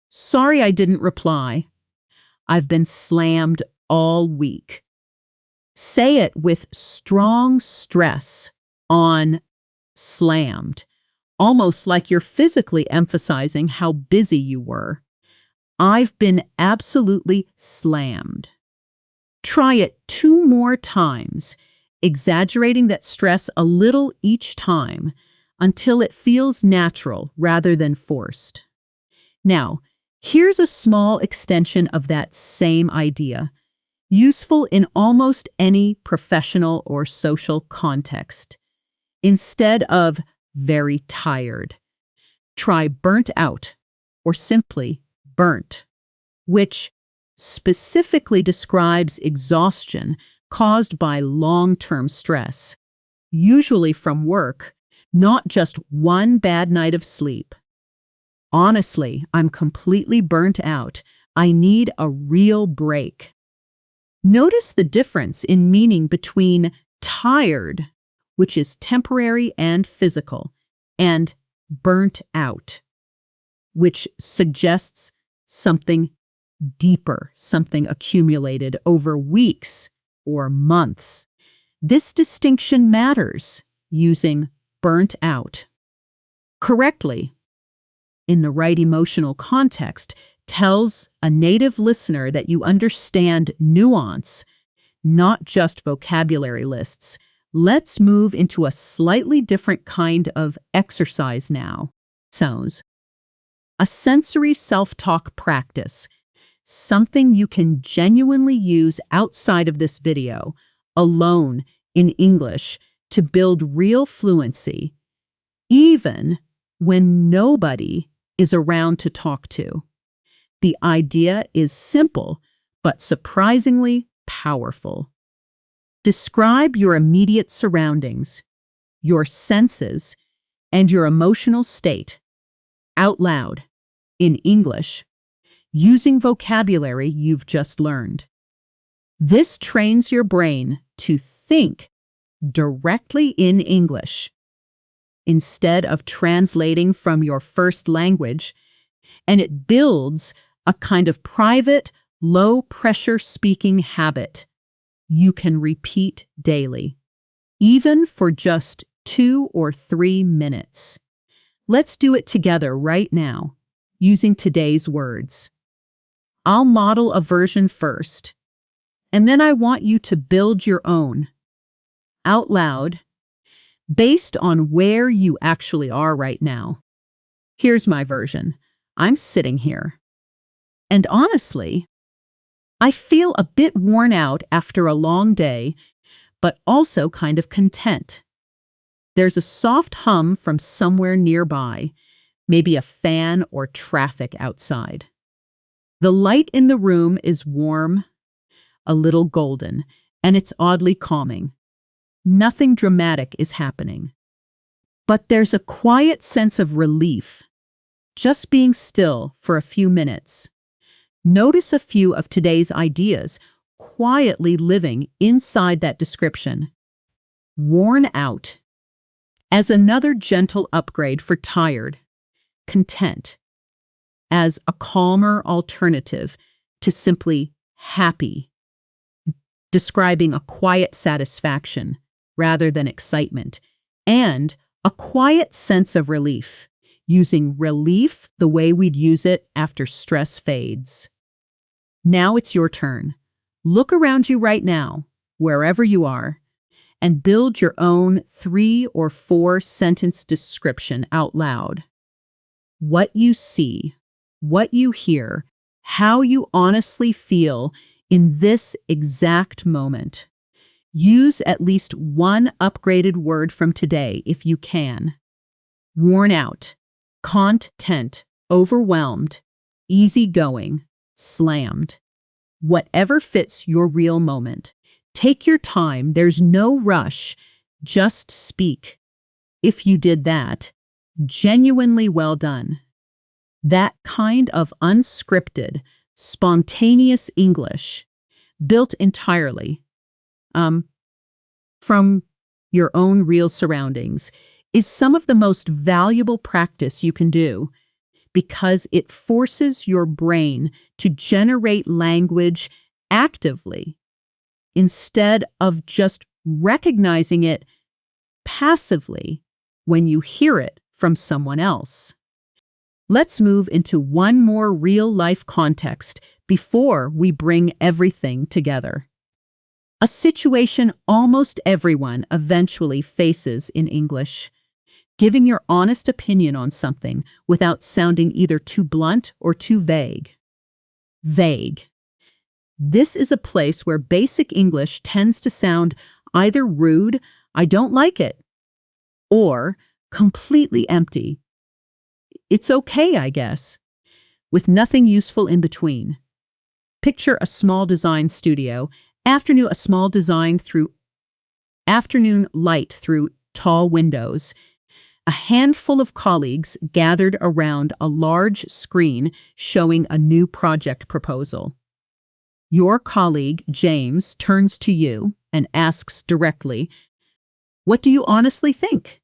Sorry I didn't reply. I've been slammed all week. Say it with strong stress on slammed. almost like you're physically emphasizing how busy you were. I've been absolutely slammed. Try it 2 more times, exaggerating that stress a little each time until it feels natural rather than forced. Now, here's a small extension of that same idea, useful in almost any professional or social context. Instead of very tired, try burnt out or simply burnt, which specifically describes exhaustion caused by long-term stress, usually from work, not just one bad night of sleep. Honestly, I'm completely burnt out. I need a real break. Notice the difference in meaning between tired, which is temporary and physical, and burnt out, which suggests something deeper, something accumulated over weeks or months. This distinction matters. Using burnt out correctly in the right emotional context tells a native listener that you understand nuance, not just vocabulary lists. Let's move into a slightly different kind of exercise now. A sensory self-talk practice, something you can genuinely use outside of this video, alone in English, to build real fluency, even when nobody is around to talk to. The idea is simple, but surprisingly powerful. Describe your immediate surroundings, your senses, and your emotional state out loud in English, using vocabulary you've just learned. This trains your brain to think directly in English instead of translating from your first language, and it builds a kind of private, low-pressure speaking habit you can repeat daily, even for just 2 or 3 minutes. Let's do it together right now, using today's words. I'll model a version first, and then I want you to build your own, out loud, based on where you actually are right now. Here's my version. I'm sitting here, and honestly, I feel a bit worn out after a long day, but also kind of content. There's a soft hum from somewhere nearby, maybe a fan or traffic outside. The light in the room is warm, a little golden, and it's oddly calming. Nothing dramatic is happening. But there's a quiet sense of relief, just being still for a few minutes. Notice a few of today's ideas quietly living inside that description. Worn out, as another gentle upgrade for tired. Content, as a calmer alternative to simply happy, describing a quiet satisfaction rather than excitement, and a quiet sense of relief, using relief the way we'd use it after stress fades. Now it's your turn. Look around you right now, wherever you are, and build your own 3 or 4 sentence description out loud. What you see, what you hear, how you honestly feel in this exact moment. Use at least one upgraded word from today if you can. Worn out, content, overwhelmed, easygoing, slammed. Whatever fits your real moment. Take your time, there's no rush, just speak. If you did that, genuinely well done. That kind of unscripted, spontaneous English, built entirely from your own real surroundings, is some of the most valuable practice you can do, because it forces your brain to generate language actively instead of just recognizing it passively when you hear it from someone else. Let's move into one more real-life context before we bring everything together. A situation almost everyone eventually faces in English. Giving your honest opinion on something without sounding either too blunt or too vague. Vague. This is a place where basic English tends to sound either rude, I don't like it, or completely empty. It's okay, I guess, with nothing useful in between. Picture a small design studio, afternoon light through tall windows. A handful of colleagues gathered around a large screen showing a new project proposal. Your colleague, James, turns to you and asks directly, "What do you honestly think?"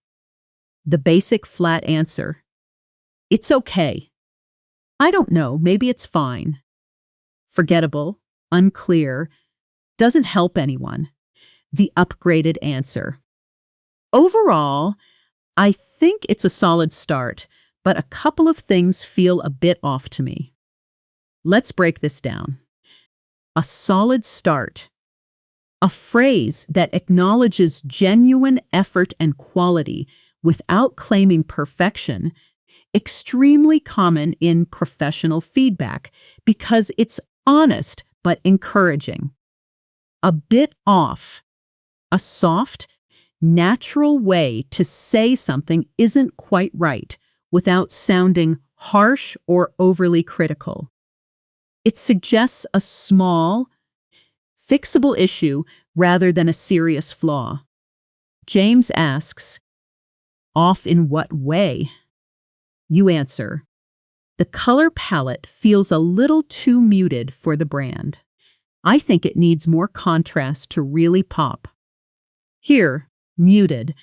The basic flat answer, "It's okay." "I don't know, maybe it's fine." Forgettable, unclear, doesn't help anyone. The upgraded answer, "Overall, I think it's a solid start, but a couple of things feel a bit off to me." Let's break this down. A solid start. A phrase that acknowledges genuine effort and quality without claiming perfection, extremely common in professional feedback because it's honest but encouraging. A bit off. A soft, natural way to say something isn't quite right without sounding harsh or overly critical. It suggests a small, fixable issue rather than a serious flaw. James asks, "Off in what way?" You answer, "The color palette feels a little too muted for the brand. I think it needs more contrast to really pop." Here, muted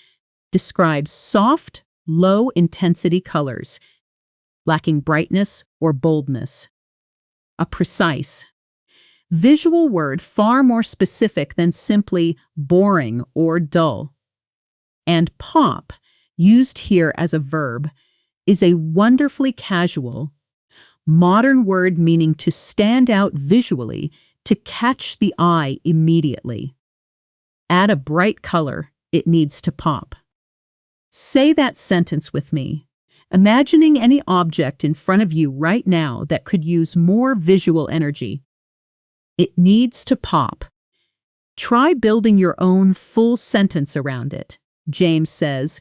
describes soft, low-intensity colors, lacking brightness or boldness. A precise, visual word far more specific than simply boring or dull. And pop, used here as a verb, is a wonderfully casual, modern word meaning to stand out visually, to catch the eye immediately. Add a bright color, it needs to pop. Say that sentence with me, imagining any object in front of you right now that could use more visual energy. It needs to pop. Try building your own full sentence around it. James says,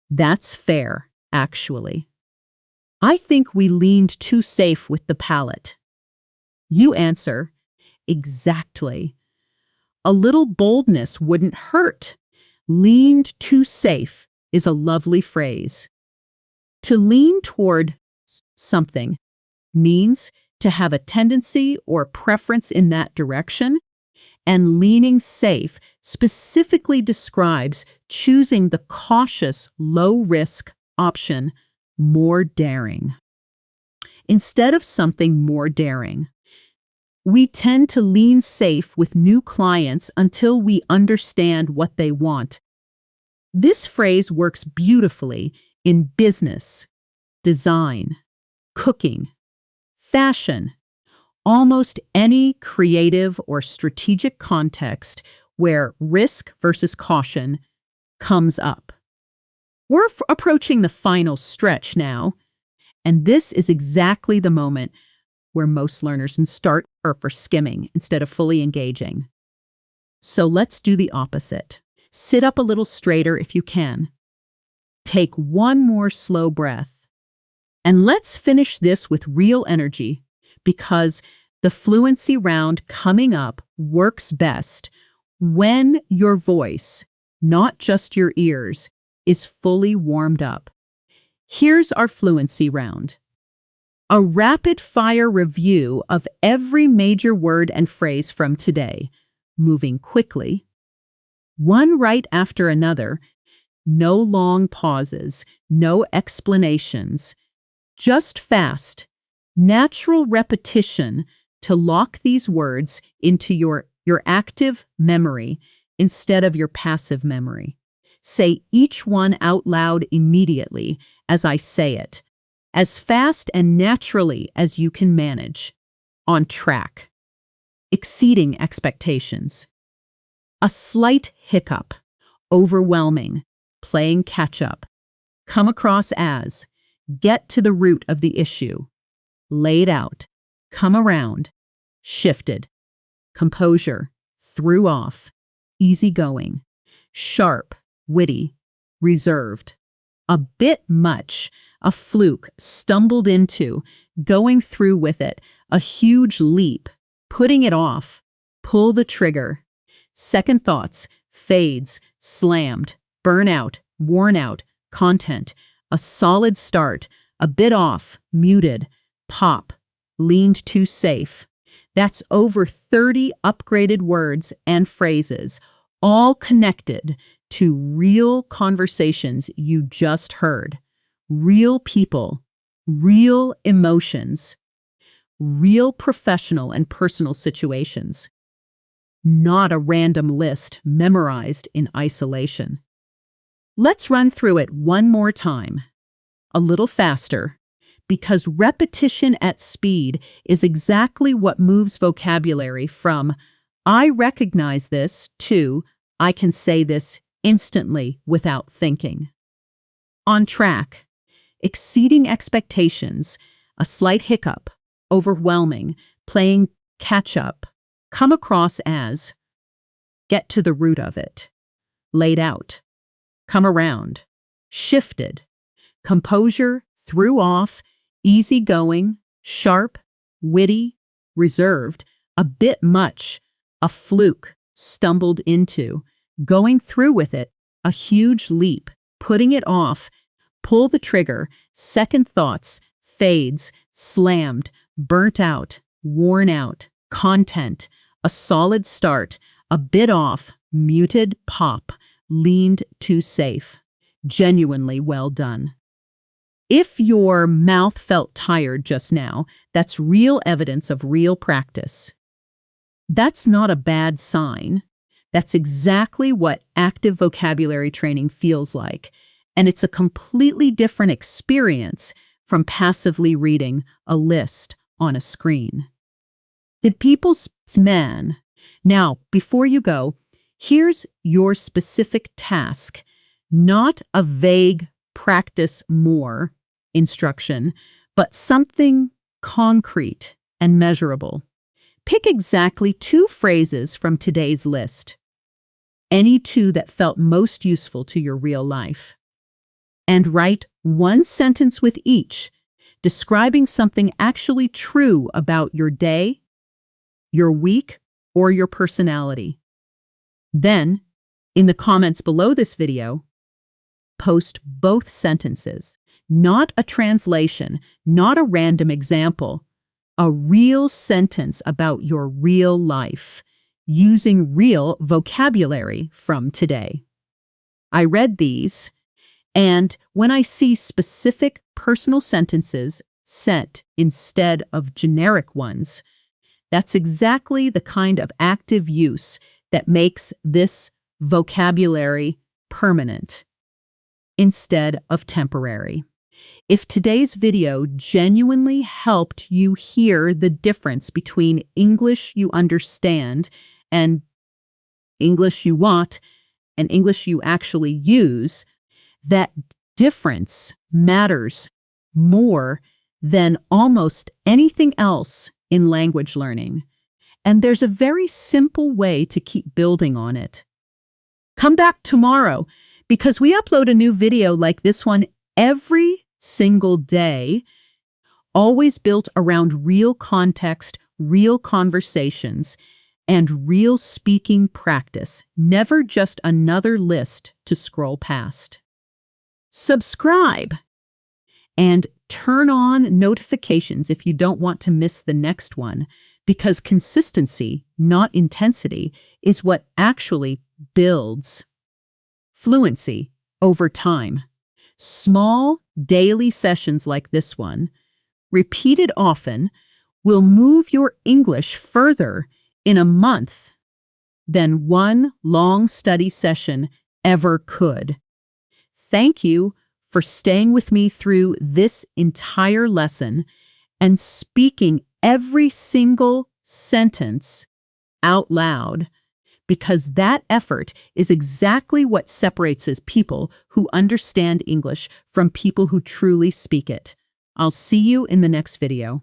"That's fair, actually. I think we leaned too safe with the palette." You answer, "Exactly. A little boldness wouldn't hurt." Leaned too safe is a lovely phrase. To lean toward something means to have a tendency or preference in that direction, and leaning safe specifically describes choosing the cautious, low-risk option, more daring. Instead of something more daring, we tend to lean safe with new clients until we understand what they want. This phrase works beautifully in business, design, cooking, fashion, almost any creative or strategic context where risk versus caution comes up. We're approaching the final stretch now, and this is exactly the moment where most learners start for skimming instead of fully engaging. So let's do the opposite. Sit up a little straighter if you can. Take one more slow breath. And let's finish this with real energy, because the fluency round coming up works best when your voice, not just your ears, is fully warmed up. Here's our fluency round. A rapid-fire review of every major word and phrase from today, moving quickly, one right after another, no long pauses, no explanations, just fast, natural repetition to lock these words into your active memory instead of your passive memory. Say each one out loud immediately as I say it, as fast and naturally as you can manage. On track. Exceeding expectations. A slight hiccup. Overwhelming. Playing catch-up. Come across as. Get to the root of the issue. Laid out. Come around. Shifted. Composure. Threw off. Easygoing. Sharp. Witty. Reserved. A bit much. A fluke. Stumbled into. Going through with it. A huge leap. Putting it off. Pull the trigger. Second thoughts. Fades. Slammed. Burnout. Worn out. Content. A solid start. A bit off. Muted. Pop. Leaned too safe. That's over 30 upgraded words and phrases, all connected to real conversations you just heard. Real people, real emotions, real professional and personal situations. Not a random list memorized in isolation. Let's run through it one more time, a little faster, because repetition at speed is exactly what moves vocabulary from "I recognize this" to "I can say this instantly without thinking." On track. Exceeding expectations. A slight hiccup. Overwhelming. Playing catch-up. Come across as. Get to the root of it. Laid out. Come around. Shifted. Composure. Threw off. Easygoing. Sharp. Witty. Reserved. A bit much. A fluke. Stumbled into. Going through with it. A huge leap. Putting it off. Pull the trigger. Second thoughts. Fades. Slammed. Burnt out. Worn out. Content. A solid start. A bit off. Muted. Pop. Leaned too safe. Genuinely well done. If your mouth felt tired just now, that's real evidence of real practice. That's not a bad sign. That's exactly what active vocabulary training feels like, and it's a completely different experience from passively reading a list on a screen. The people's man. Now, before you go, here's your specific task, not a vague practice more instruction, but something concrete and measurable. Pick exactly 2 phrases from today's list, any 2 that felt most useful to your real life, and write 1 sentence with each, describing something actually true about your day, your week, or your personality. Then, in the comments below this video, post both sentences, not a translation, not a random example, a real sentence about your real life, using real vocabulary from today. I read these, and when I see specific personal sentences sent instead of generic ones, that's exactly the kind of active use that makes this vocabulary permanent instead of temporary. If today's video genuinely helped you hear the difference between English you understand and English you want and English you actually use, that difference matters more than almost anything else in language learning. And there's a very simple way to keep building on it. Come back tomorrow, because we upload a new video like this one every single day, always built around real context, real conversations, and real speaking practice, never just another list to scroll past. Subscribe and turn on notifications if you don't want to miss the next one, because consistency, not intensity, is what actually builds fluency over time. Small daily sessions like this one, repeated often, will move your English further in a month than one long study session ever could. Thank you for staying with me through this entire lesson and speaking every single sentence out loud, because that effort is exactly what separates us people who understand English from people who truly speak it. I'll see you in the next video.